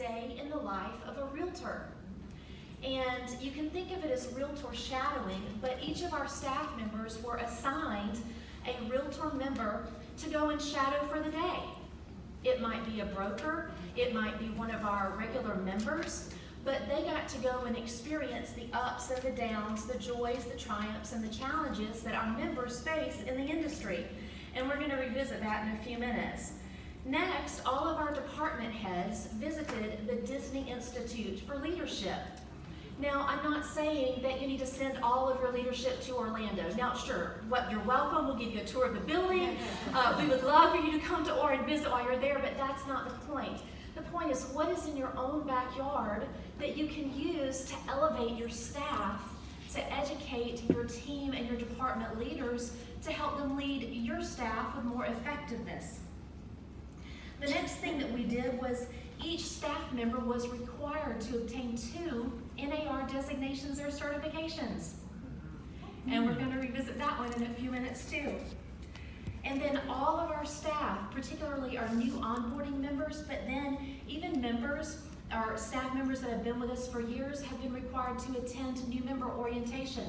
day in the life of a realtor. And you can think of it as realtor shadowing, but each of our staff members were assigned a realtor member to go and shadow for the day. It might be a broker, it might be one of our regular members, but they got to go and experience the ups and the downs, the joys, the triumphs, and the challenges that our members face in the industry. And we're going to revisit that in a few minutes. Next, all of our department heads visited the Disney Institute for Leadership. Now, I'm not saying that you need to send all of your leadership to Orlando. Now, sure, you're welcome. We'll give you a tour of the building. We would love for you to come to Orr and visit while you're there, but that's not the point. The point is, what is in your own backyard that you can use to elevate your staff, to educate your team and your department leaders, to help them lead your staff with more effectiveness? The next thing that we did was each staff member was required to obtain 2 NAR designations or certifications. And we're going to revisit that one in a few minutes too. And then all of our staff, particularly our new onboarding members, but then even members, our staff members that have been with us for years, have been required to attend new member orientation.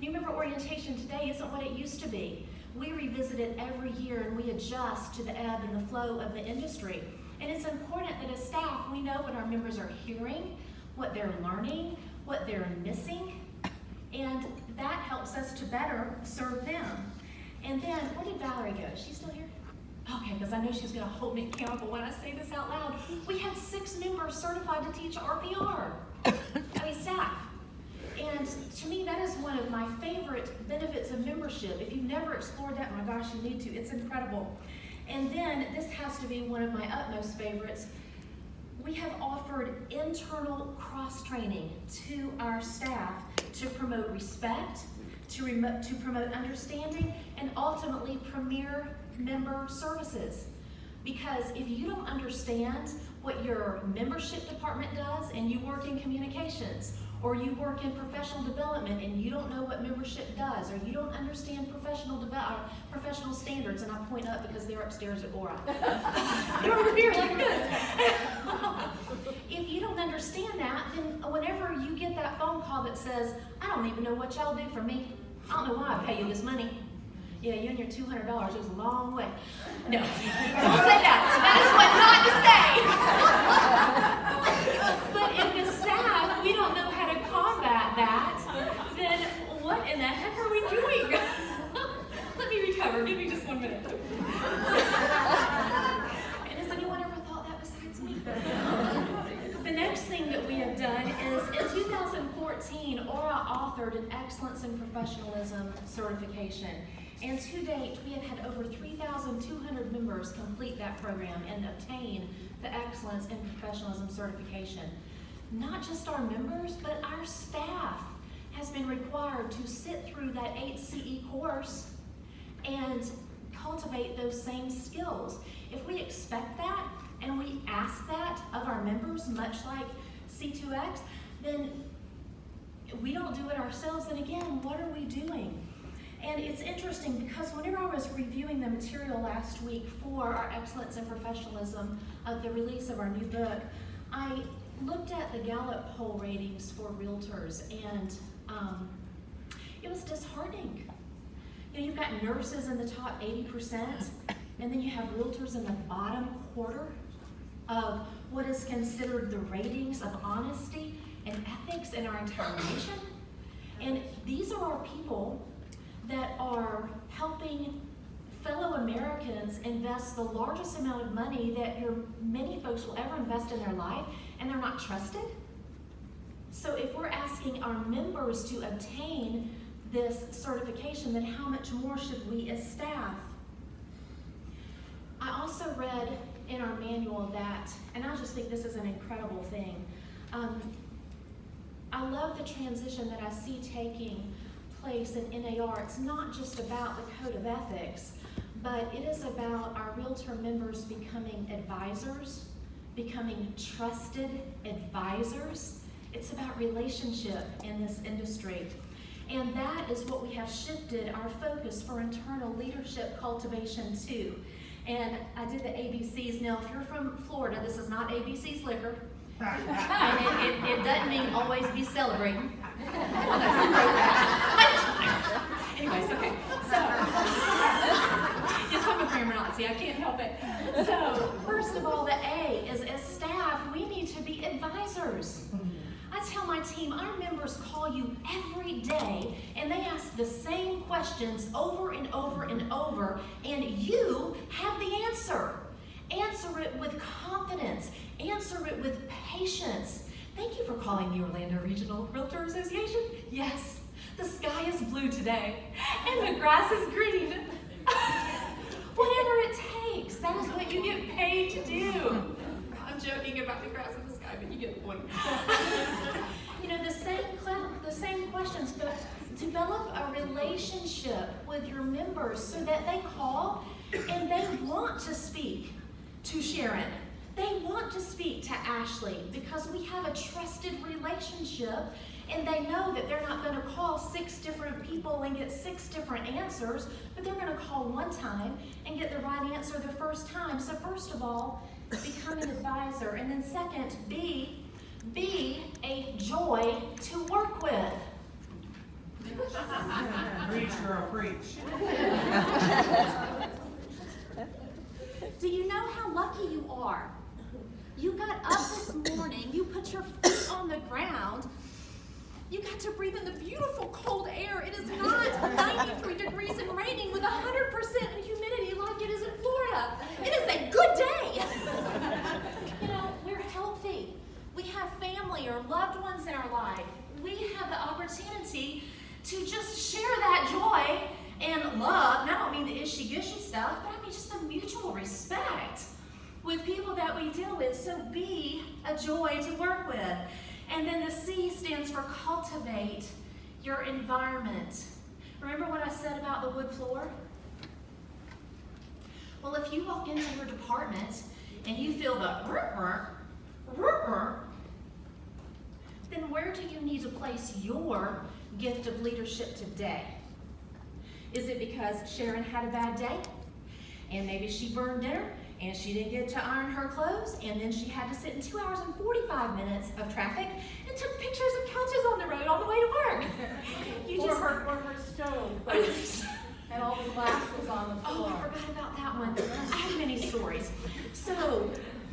New member orientation today isn't what it used to be. We revisit it every year and we adjust to the ebb and the flow of the industry. And it's important that as staff, we know what our members are hearing, what they're learning, what they're missing, and that helps us to better serve them. And then, where did Valerie go? Is she still here? Okay, because I know she's going to hold me accountable when I say this out loud. We had 6 members certified to teach RPR. Staff. And to me, that is one of my favorite benefits of membership. If you've never explored that, my gosh, you need to. It's incredible. And then, this has to be one of my utmost favorites. We have offered internal cross-training to our staff to promote respect, to promote understanding, and ultimately premier member services. Because if you don't understand what your membership department does and you work in communications, or you work in professional development and you don't know what membership does, or you don't understand professional standards, and I point up because they're upstairs at Aura. They're over here like this. If you don't understand that, then whenever you get that phone call that says, I don't even know what y'all do for me, I don't know why I pay you this money. Yeah, you and your $200 goes a long way. No, don't say that. That is what not to say. But if the staff, we don't know how to combat that, then what in the heck are we doing? Let me recover. Give me just 1 minute. And has anyone ever thought that besides me? The next thing that we have done is in 2014, Aura authored an Excellence in Professionalism certification. And to date, we have had over 3,200 members complete that program and obtain the Excellence in Professionalism certification. Not just our members, but our staff has been required to sit through that HCE course and cultivate those same skills. If we expect that and we ask that of our members, much like C2X, then we don't do it ourselves. And again, what are we doing? And it's interesting because whenever I was reviewing the material last week for our Excellence in Professionalism, the release of our new book, I looked at the Gallup poll ratings for realtors, and it was disheartening. You know, you've got nurses in the top 80%, and then you have realtors in the bottom quarter of what is considered the ratings of honesty and ethics in our entire nation. And these are our people that are helping fellow Americans invest the largest amount of money that many folks will ever invest in their life, and they're not trusted. So if we're asking our members to obtain this certification, then how much more should we as staff? I also read in our manual that, and I just think this is an incredible thing, I love the transition that I see taking place in NAR. It's not just about the code of ethics, but it is about our realtor members becoming advisors, becoming trusted advisors. It's about relationship in this industry. And that is what we have shifted our focus for internal leadership cultivation to. And I did the ABCs. Now, if you're from Florida, this is not ABC's liquor. And it doesn't mean always be celebrating. Anyways, okay. So, yes, I'm a grammar Nazi. I can't help it. So, first of all, the A is as staff, we need to be advisors. I tell my team, our members call you every day and they ask the same questions over and over and over, and you have the answer. Answer it with confidence. Answer it with patience. Thank you for calling the Orlando Regional Realtor Association. Yes, the sky is blue today and the grass is green. Whatever it takes, that is what you get paid to do. I'm joking about the grass and the sky, but you get the point. You know, the same questions, but develop a relationship with your members so that they call and they want to speak to Sharon. They want to speak to Ashley because we have a trusted relationship, and they know that they're not going to call 6 different people and get 6 different answers, but they're going to call one time and get the right answer the first time. So first of all, become an advisor, and then second, be a joy to work with. Preach, girl, preach. Do you know how lucky you are? You got up this morning, you put your feet on the ground, you got to breathe in the beautiful cold air. It is not 93 degrees and raining with 100% humidity like it is in Florida. It is a good day. You know, we're healthy. We have family or loved ones in our life. We have the opportunity to just share that joy and love. And I don't mean the ishy-gushy stuff, but I mean just the mutual respect with people that we deal with. So be a joy to work with. And then the C stands for cultivate your environment. Remember what I said about the wood floor? Well, if you walk into your department and you feel the then where do you need to place your gift of leadership today? Is it because Sharon had a bad day? And maybe she burned dinner and she didn't get to iron her clothes, and then she had to sit in 2 hours and 45 minutes of traffic and took pictures of couches on the road on the way to work. Or her stove and all the glass was on the floor. Oh, I forgot about that one. I have many stories. So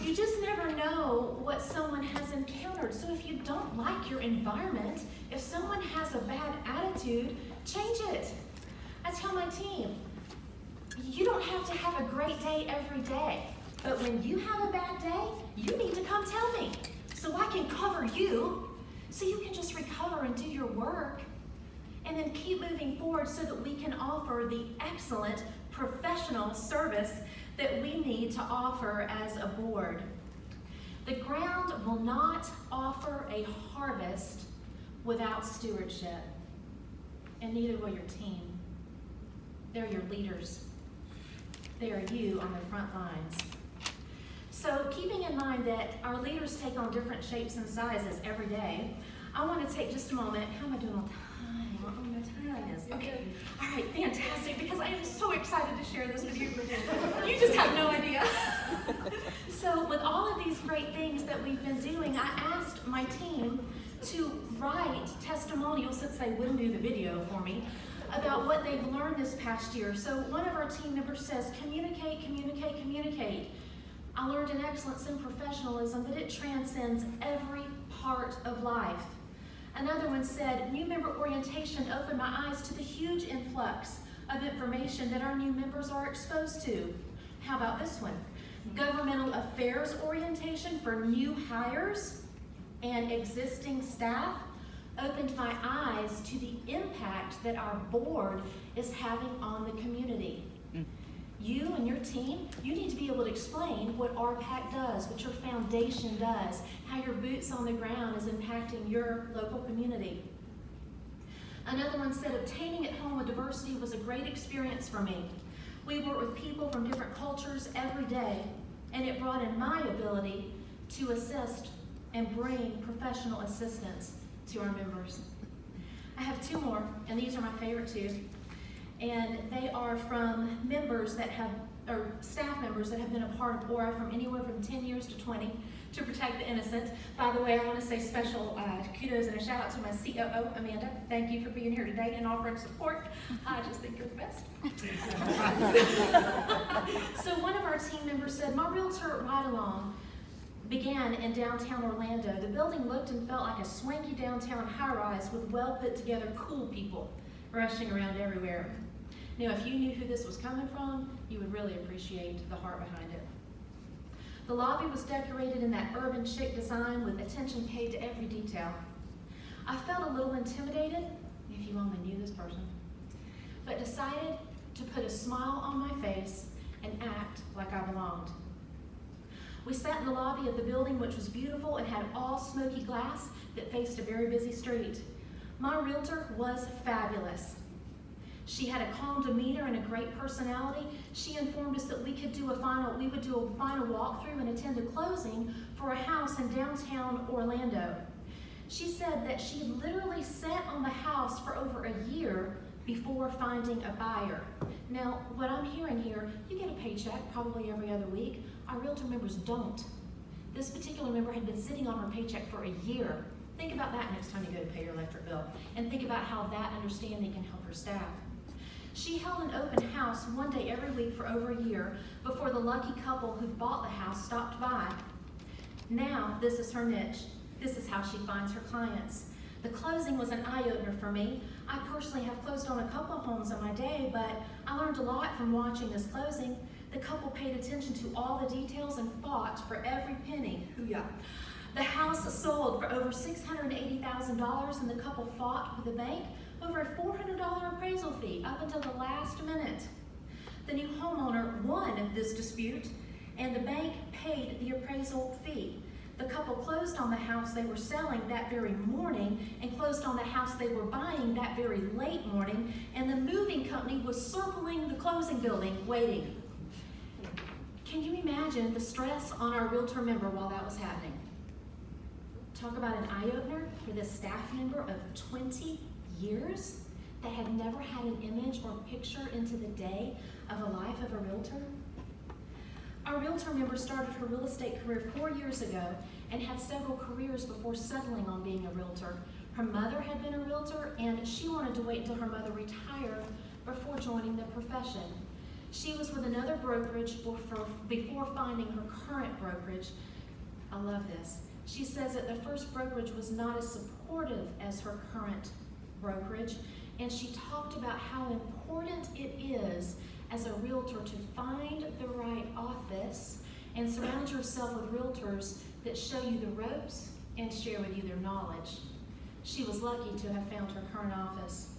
you just never know what someone has encountered. So if you don't like your environment, if someone has a bad attitude, change it. I tell my team, you don't have to have a great day every day, but when you have a bad day, you need to come tell me so I can cover you, so you can just recover and do your work, and then keep moving forward so that we can offer the excellent professional service that we need to offer as a board. The ground will not offer a harvest without stewardship, and neither will your team. They're your leaders. They are you on the front lines. So keeping in mind that our leaders take on different shapes and sizes every day, I want to take just a moment. How am I doing on time? I don't know what time is. Okay. All right, fantastic, because I am so excited to share this with you. You just have no idea. So with all of these great things that we've been doing, I asked my team to write testimonials, since they wouldn't do the video for me, about what they've learned this past year. So one of our team members says, communicate, communicate, communicate. I learned in excellence and professionalism that it transcends every part of life. Another one said, new member orientation opened my eyes to the huge influx of information that our new members are exposed to. How about this one? Governmental affairs orientation for new hires and existing staff opened my eyes to the impact that our board is having on the community. You and your team, you need to be able to explain what RPAC does, what your foundation does, how your boots on the ground is impacting your local community. Another one said, obtaining at home with diversity was a great experience for me. We work with people from different cultures every day, and it brought in my ability to assist and bring professional assistance to our members. I have 2 more, and these are my favorite 2. And they are from members that have or staff members that have been a part of Aura from anywhere from 10 years to 20 to protect the innocent. By the way, I want to say special kudos and a shout out to my COO, Amanda. Thank you for being here today and offering support. I just think you're the best. So one of our team members said, my realtor ride-along began in downtown Orlando. The building looked and felt like a swanky downtown high-rise with well-put-together cool people rushing around everywhere. Now, if you knew who this was coming from, you would really appreciate the heart behind it. The lobby was decorated in that urban chic design with attention paid to every detail. I felt a little intimidated, if you only knew this person, but decided to put a smile on my face and act like I belonged. We sat in the lobby of the building, which was beautiful and had all smoky glass that faced a very busy street. My realtor was fabulous. She had a calm demeanor and a great personality. She informed us that we would do a final walkthrough and attend a closing for a house in downtown Orlando. She said that she had literally sat on the house for over a year before finding a buyer. Now, what I'm hearing here, you get a paycheck probably every other week. Our realtor members don't. This particular member had been sitting on her paycheck for a year. Think about that next time you go to pay your electric bill, and think about how that understanding can help her staff. She held an open house one day every week for over a year before the lucky couple who bought the house stopped by. Now, this is her niche. This is how she finds her clients. The closing was an eye-opener for me. I personally have closed on a couple of homes in my day, but I learned a lot from watching this closing. The couple paid attention to all the details and fought for every penny. Hoo-yah. The house sold for over $680,000, and the couple fought with the bank over a $400 appraisal fee up until the last minute. The new homeowner won this dispute, and the bank paid the appraisal fee. The couple closed on the house they were selling that very morning and closed on the house they were buying that very late morning, and the moving company was circling the closing building waiting. Can you imagine the stress on our realtor member while that was happening? Talk about an eye-opener for this staff member of 20 years that had never had an image or picture into the day of a life of a realtor. Our realtor member started her real estate career 4 years ago and had several careers before settling on being a realtor. Her mother had been a realtor, and she wanted to wait until her mother retired before joining the profession. She was with another brokerage before finding her current brokerage. I love this. She says that the first brokerage was not as supportive as her current brokerage, and she talked about how important it is as a realtor to find the right office and surround yourself with realtors that show you the ropes and share with you their knowledge. She was lucky to have found her current office.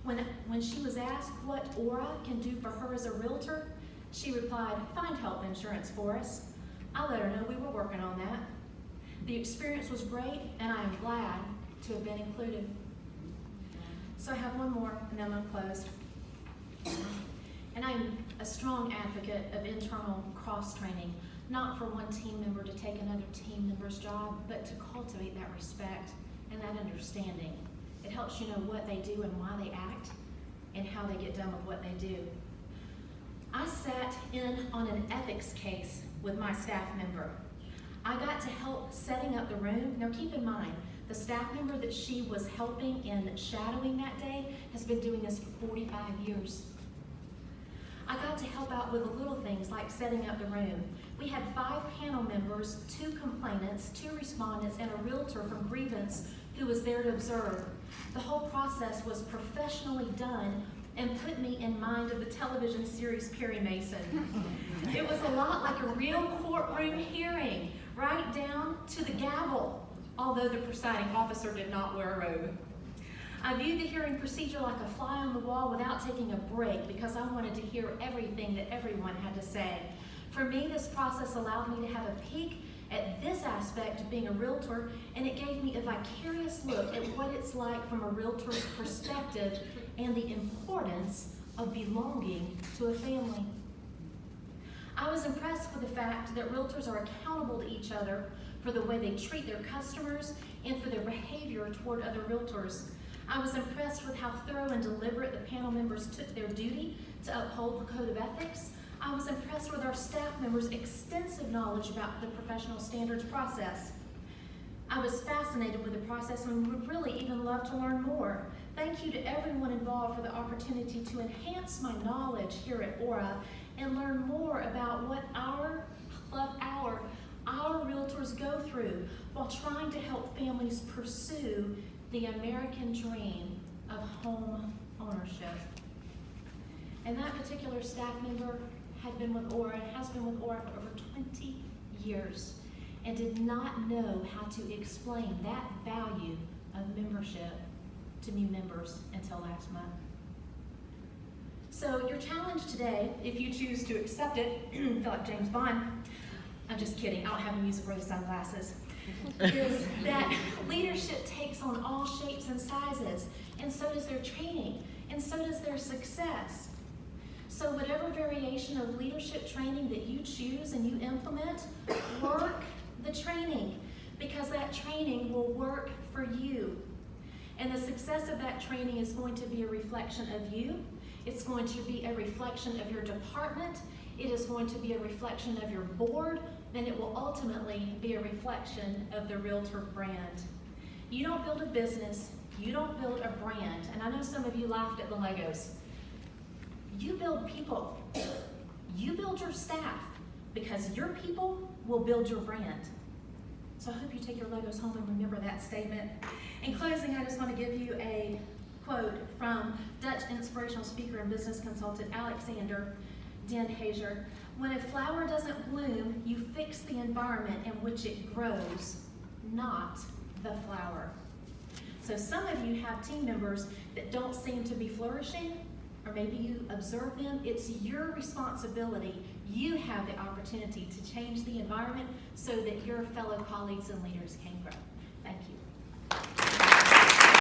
When she was asked what Aura can do for her as a realtor, she replied, "Find health insurance for us." I let her know we were working on that. The experience was great, and I am glad to have been included. So I have one more, and then I'm closed. And I'm a strong advocate of internal cross-training, not for one team member to take another team member's job, but to cultivate that respect and that understanding. It helps you know what they do and why they act and how they get done with what they do. I sat in on an ethics case with my staff member. I got to help setting up the room. Now keep in mind, the staff member that she was helping in shadowing that day has been doing this for 45 years. I got to help out with the little things like setting up the room. We had 5 panel members, 2 complainants, 2 respondents, and a realtor from grievance who was there to observe. The whole process was professionally done and put me in mind of the television series Perry Mason. It was a lot like a real courtroom hearing, right down to the gavel, although the presiding officer did not wear a robe. I viewed the hearing procedure like a fly on the wall without taking a break because I wanted to hear everything that everyone had to say. For me, this process allowed me to have a peek at this aspect of being a realtor, and it gave me a vicarious look at what it's like from a realtor's perspective and the importance of belonging to a family. I was impressed with the fact that realtors are accountable to each other for the way they treat their customers and for their behavior toward other realtors. I was impressed with how thorough and deliberate the panel members took their duty to uphold the code of ethics. I was impressed with our staff members' extensive knowledge about the professional standards process. I was fascinated with the process and would really even love to learn more. Thank you to everyone involved for the opportunity to enhance my knowledge here at Aura and learn more about what our realtors go through while trying to help families pursue the American dream of home ownership. And that particular staff member had been with Aura and has been with Aura for over 20 years and did not know how to explain that value of membership to new members until last month. So your challenge today, if you choose to accept it, feel like James Bond, I'm just kidding, I don't have the music or the sunglasses, is that leadership takes on all shapes and sizes, and so does their training, and so does their success. So whatever variation of leadership training that you choose and you implement, work the training, because that training will work for you. And the success of that training is going to be a reflection of you. It's going to be a reflection of your department. It is going to be a reflection of your board, and it will ultimately be a reflection of the Realtor brand. You don't build a business, you don't build a brand. And I know some of you laughed at the Legos. You build people. You build your staff, because your people will build your brand. So I hope you take your Legos home and remember that statement. In closing, I just want to give you a quote from Dutch inspirational speaker and business consultant Alexander Den Hager. When a flower doesn't bloom, you fix the environment in which it grows, not the flower. So some of you have team members that don't seem to be flourishing, or maybe you observe them. It's your responsibility. You have the opportunity to change the environment so that your fellow colleagues and leaders can grow.